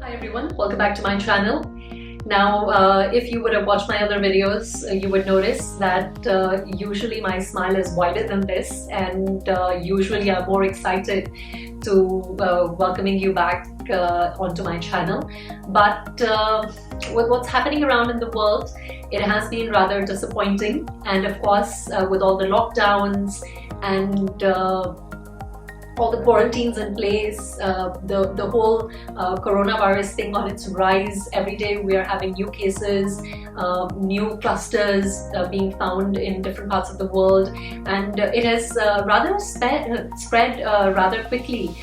Hi everyone, welcome back to my channel. Now, if you would have watched my other videos, you would notice that usually my smile is wider than this, and usually I'm more excited to welcoming you back onto my channel. But with what's happening around in the world, it has been rather disappointing, and of course with all the lockdowns and all the quarantines in place, the whole coronavirus thing on its rise. Every day we are having new cases, new clusters being found in different parts of the world, and it has rather spread rather quickly.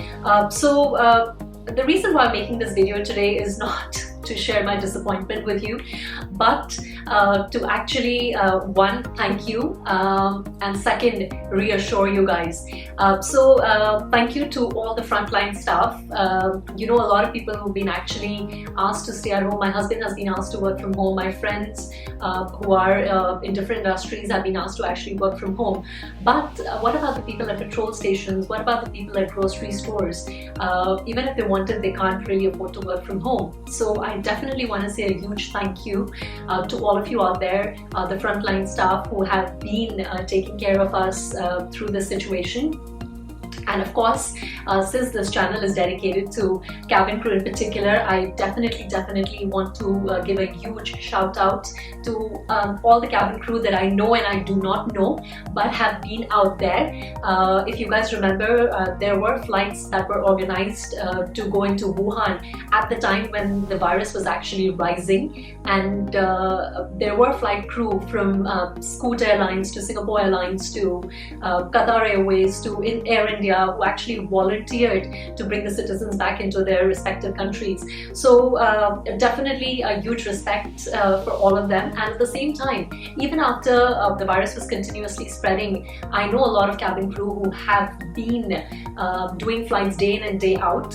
So the reason why I'm making this video today is not to share my disappointment with you, but to actually one, thank you, and second, reassure you guys. So thank you to all the frontline staff. You know, a lot of people who've been actually asked to stay at home. My husband has been asked to work from home. My friends who are in different industries have been asked to actually work from home. But what about the people at petrol stations? What about the people at grocery stores? Even if they wanted, they can't really afford to work from home. So I definitely want to say a huge thank you to all of you out there, the frontline staff who have been taking care of us through this situation. And of course, since this channel is dedicated to cabin crew in particular, I definitely want to give a huge shout out to all the cabin crew that I know and I do not know, but have been out there. If you guys remember, there were flights that were organized to go into Wuhan at the time when the virus was actually rising, and there were flight crew from Scoot Airlines to Singapore Airlines to Qatar Airways to Air India, who actually volunteered to bring the citizens back into their respective countries. So definitely a huge respect for all of them. And at the same time, even after the virus was continuously spreading, I know a lot of cabin crew who have been doing flights day in and day out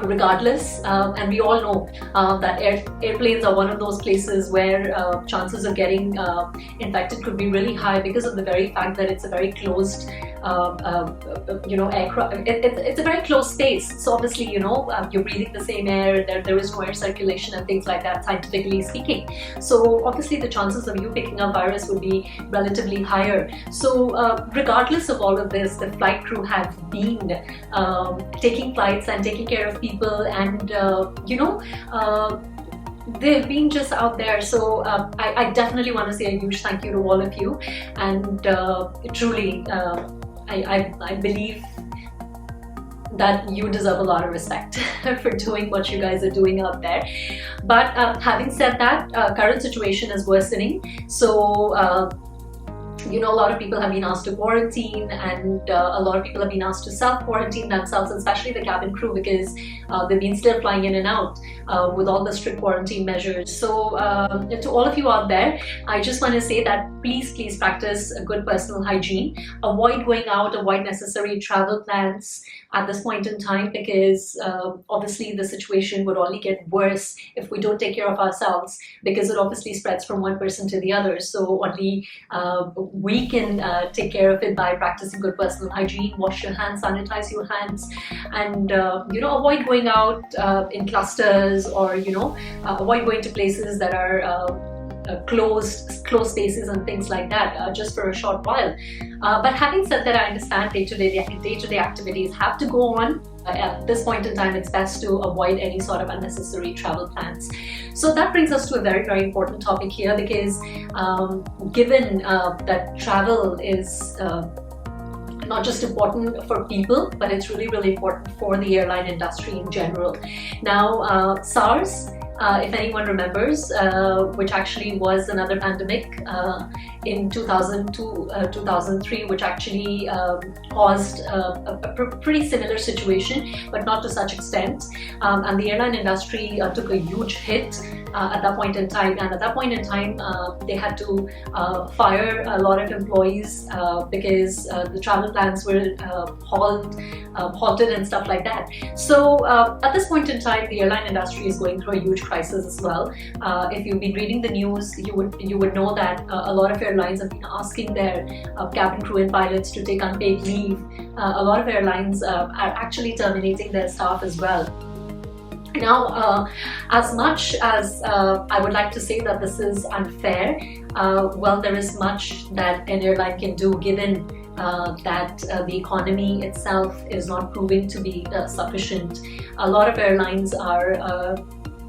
regardless, and we all know that airplanes are one of those places where chances of getting infected could be really high because of the very fact that it's a very closed you know, aircraft. It's a very closed space, so obviously, you know, you're breathing the same air, there is no air circulation and things like that, scientifically speaking. So obviously the chances of you picking up virus would be relatively higher. So regardless of all of this, the flight crew have been taking flights and taking care of people, and you know, they've been just out there. So I definitely want to say a huge thank you to all of you, and truly I believe that you deserve a lot of respect for doing what you guys are doing out there. But having said that, current situation is worsening. So you know, a lot of people have been asked to quarantine, and a lot of people have been asked to self-quarantine themselves, especially the cabin crew, because they've been still flying in and out with all the strict quarantine measures. So to all of you out there, I just want to say that please practice a good personal hygiene. Avoid going out, avoid necessary travel plans at this point in time, because obviously the situation would only get worse if we don't take care of ourselves, because it obviously spreads from one person to the other. So only we can take care of it by practicing good personal hygiene. Wash your hands, sanitize your hands, and you know, avoid going out in clusters, or you know, avoid going to places that are closed spaces and things like that, just for a short while. But having said that, I understand day-to-day activities have to go on. At this point in time, it's best to avoid any sort of unnecessary travel plans. So that brings us to a very important topic here, because given that travel is not just important for people, but it's really important for the airline industry in general. Now, SARS, if anyone remembers, which actually was another pandemic in 2002, 2003, which actually caused a pretty similar situation, but not to such extent. And the airline industry took a huge hit at that point in time. And at that point in time, they had to fire a lot of employees because the travel plans were halted and stuff like that. So at this point in time, the airline industry is going through a huge crisis as well. If you've been reading the news, you would know that a lot of airlines have been asking their cabin crew and pilots to take unpaid leave. A lot of airlines are actually terminating their staff as well. Now, as much as I would like to say that this is unfair, well, there is much that an airline can do, given that the economy itself is not proving to be sufficient. A lot of airlines are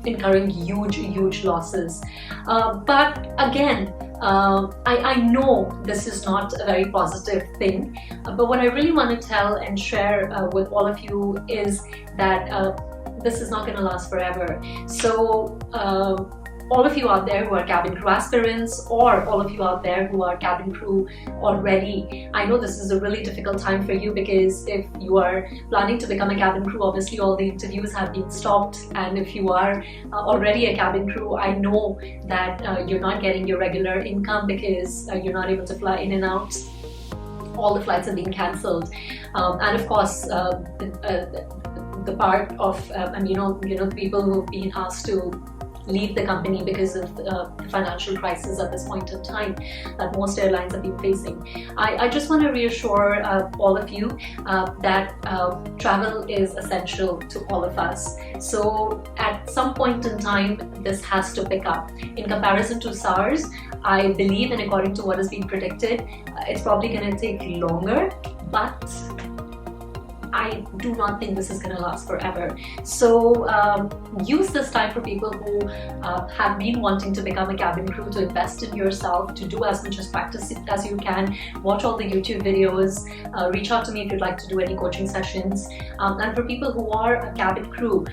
incurring huge losses. But again, I know this is not a very positive thing, but what I really want to tell and share with all of you is that this is not going to last forever. So all of you out there who are cabin crew aspirants, or all of you out there who are cabin crew already, I know this is a really difficult time for you, because if you are planning to become a cabin crew, obviously all the interviews have been stopped, and if you are already a cabin crew, I know that you're not getting your regular income because you're not able to fly in and out. All the flights are being cancelled, and of course the part of people who've been asked to leave the company because of the financial crisis at this point in time that most airlines have been facing. I just want to reassure all of you that travel is essential to all of us. So at some point in time, this has to pick up. In comparison to SARS, I believe, and according to what has been predicted, it's probably going to take longer, but I do not think this is going to last forever. So use this time for people who have been wanting to become a cabin crew, to invest in yourself, to do as much as practice as you can, watch all the YouTube videos, reach out to me if you'd like to do any coaching sessions. And for people who are a cabin crew,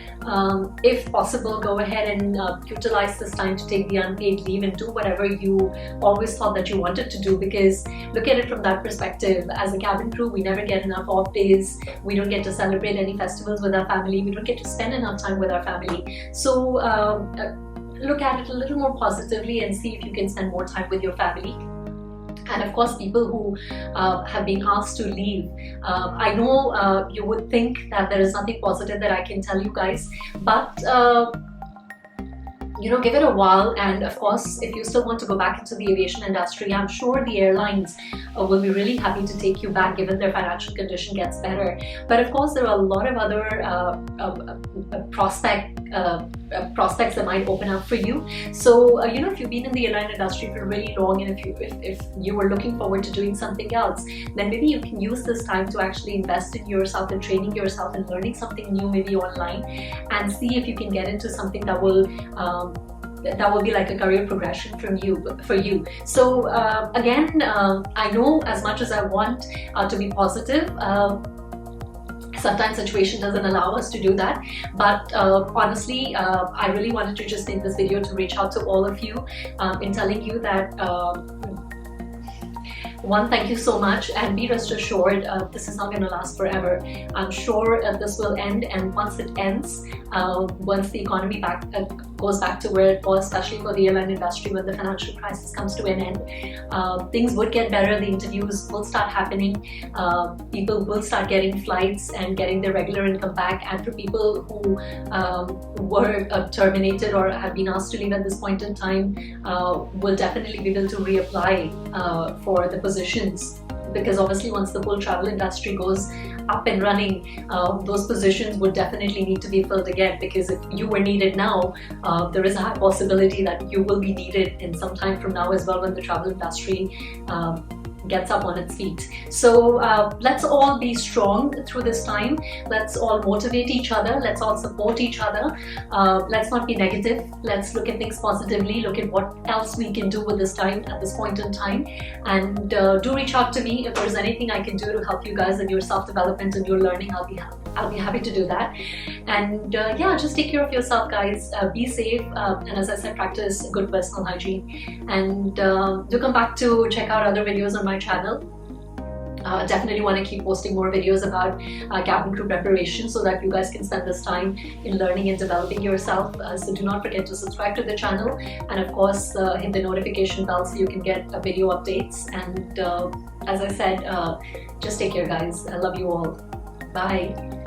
if possible, go ahead and utilize this time to take the unpaid leave and do whatever you always thought that you wanted to do, because look at it from that perspective. As a cabin crew, we never get enough off days. We don't get to celebrate any festivals with our family. We don't get to spend enough time with our family. So look at it a little more positively and see if you can spend more time with your family. And of course, people who have been asked to leave, I know you would think that there is nothing positive that I can tell you guys, but give it a while. And of course, if you still want to go back into the aviation industry, I'm sure the airlines will be really happy to take you back, given their financial condition gets better. But of course, there are a lot of other prospects that might open up for you. So if you've been in the airline industry for really long, and if you were looking forward to doing something else, then maybe you can use this time to actually invest in yourself and training yourself and learning something new, maybe online, and see if you can get into something that will be like a career progression for you. So again, I know as much as I want to be positive, sometimes situation doesn't allow us to do that, but honestly, I really wanted to just make this video to reach out to all of you in telling you that one, thank you so much, and be rest assured this is not going to last forever. I'm sure this will end, and once it ends, once the economy goes back to where it was, especially for the airline industry, when the financial crisis comes to an end, things would get better. The interviews will start happening, people will start getting flights and getting their regular income back. And for people who were terminated or have been asked to leave at this point in time, will definitely be able to reapply for the positions, because obviously once the whole travel industry goes up and running, those positions would definitely need to be filled again, because if you were needed now, there is a high possibility that you will be needed in some time from now as well, when the travel industry gets up on its feet. So let's all be strong through this time. Let's all motivate each other. Let's all support each other. Let's not be negative. Let's look at things positively. Look at what else we can do with this time at this point in time. And do reach out to me if there's anything I can do to help you guys in your self-development and your learning. I'll be happy to do that. And yeah, just take care of yourself, guys. Be safe, and as I said, practice good personal hygiene. And do come back to check out other videos on my channel. Definitely want to keep posting more videos about cabin crew preparation, so that you guys can spend this time in learning and developing yourself. So do not forget to subscribe to the channel, and of course hit the notification bell so you can get video updates. And as I said, just take care, guys. I love you all. Bye.